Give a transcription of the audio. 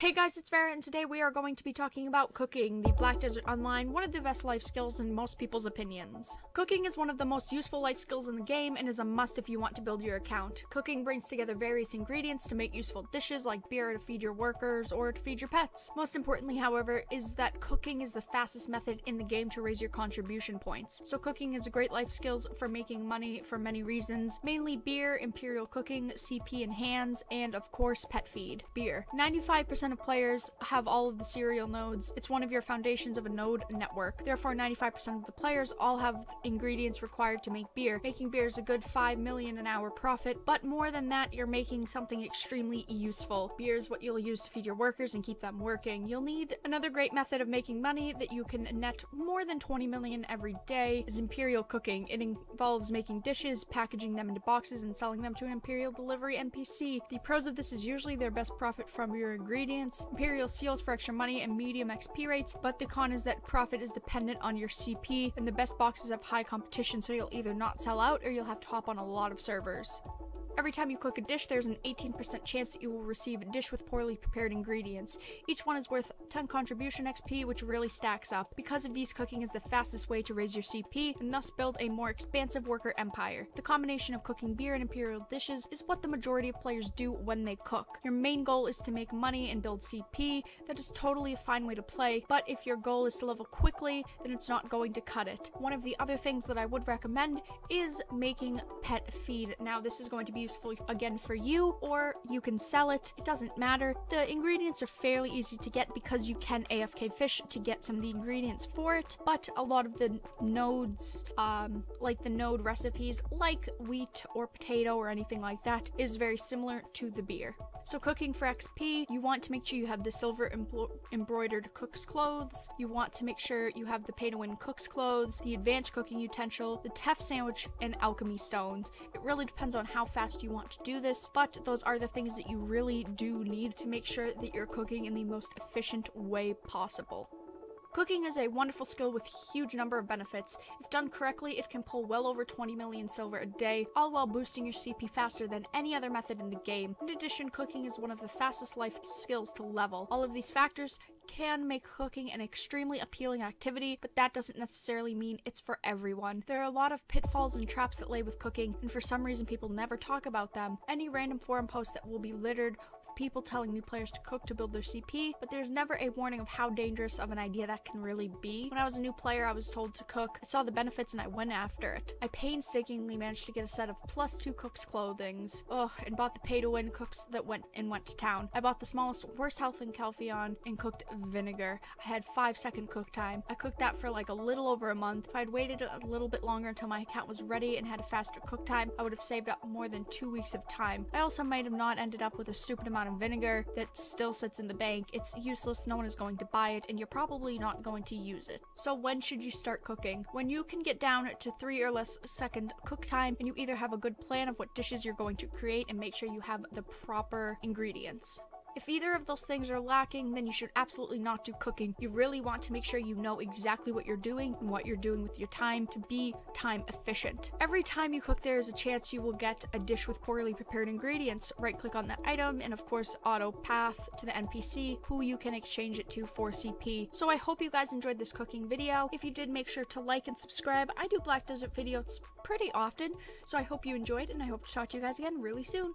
Hey guys, it's Vara, and today we are going to be talking about cooking, the Black Desert Online, one of the best life skills in most people's opinions. Cooking is one of the most useful life skills in the game and is a must if you want to build your account. Cooking brings together various ingredients to make useful dishes like beer to feed your workers or to feed your pets. Most importantly, however, is that cooking is the fastest method in the game to raise your contribution points. So cooking is a great life skills for making money for many reasons, mainly beer, Imperial Cooking, CP in hands, and of course pet feed. Beer. 95% of players have all of the serial nodes. It's one of your foundations of a node network. Therefore, 95% of the players all have ingredients required to make beer. Making beer is a good 5 million an hour profit, but more than that, you're making something extremely useful. Beer is what you'll use to feed your workers and keep them working. You'll need another great method of making money that you can net more than 20 million every day is Imperial Cooking. It involves making dishes, packaging them into boxes, and selling them to an Imperial delivery NPC. The pros of this is usually their best profit from your ingredients, Imperial seals for extra money and medium XP rates, but the con is that profit is dependent on your CP, and the best boxes have high competition, so you'll either not sell out or you'll have to hop on a lot of servers. Every time you cook a dish, there's an 18% chance that you will receive a dish with poorly prepared ingredients. Each one is worth 10 contribution XP, which really stacks up. Because of these, cooking is the fastest way to raise your CP, and thus build a more expansive worker empire. The combination of cooking beer and Imperial dishes is what the majority of players do when they cook. Your main goal is to make money and build CP. That is totally a fine way to play, but if your goal is to level quickly, then it's not going to cut it. One of the other things that I would recommend is making pet feed. Now, this is going to be useful again for you, or you can sell it. It doesn't matter. The ingredients are fairly easy to get because you can AFK fish to get some of the ingredients for it, but a lot of the nodes, like the node recipes, like wheat or potato or anything like that, is very similar to the beer. So cooking for XP, you want to make sure you have the silver embroidered cook's clothes, you want to make sure you have the pay-to-win cook's clothes, the advanced cooking utensil, the Tef sandwich, and alchemy stones. It really depends on how fast you want to do this, but those are the things that you really do need to make sure that you're cooking in the most efficient way possible. Cooking is a wonderful skill with a huge number of benefits. If done correctly, it can pull well over 20 million silver a day, all while boosting your CP faster than any other method in the game. In addition, cooking is one of the fastest life skills to level. All of these factors can make cooking an extremely appealing activity, but that doesn't necessarily mean it's for everyone. There are a lot of pitfalls and traps that lay with cooking, and for some reason people never talk about them. Any random forum post that will be littered with people telling new players to cook to build their CP, but there's never a warning of how dangerous of an idea that can really be. When I was a new player, I was told to cook. I saw the benefits and I went after it. I painstakingly managed to get a set of +2 cook's clothings. And bought the pay-to-win cooks that went to town. I bought the smallest, worst health in Calpheon and cooked vinegar. I had 5-second cook time. I cooked that for like a little over a month. If I'd waited a little bit longer until my account was ready and had a faster cook time, I would have saved up more than 2 weeks of time. I also might have not ended up with a stupid amount of vinegar that still sits in the bank. It's useless, no one is going to buy it, and you're probably not going to use it. So when should you start cooking? When you can get down to 3 or less second cook time, and you either have a good plan of what dishes you're going to create and make sure you have the proper ingredients. If either of those things are lacking, then you should absolutely not do cooking. You really want to make sure you know exactly what you're doing and what you're doing with your time to be time efficient. Every time you cook, there is a chance you will get a dish with poorly prepared ingredients. Right click on that item and of course auto path to the NPC who you can exchange it to for CP. So I hope you guys enjoyed this cooking video. If you did, make sure to like and subscribe. I do Black Desert videos pretty often, so I hope you enjoyed, and I hope to talk to you guys again really soon.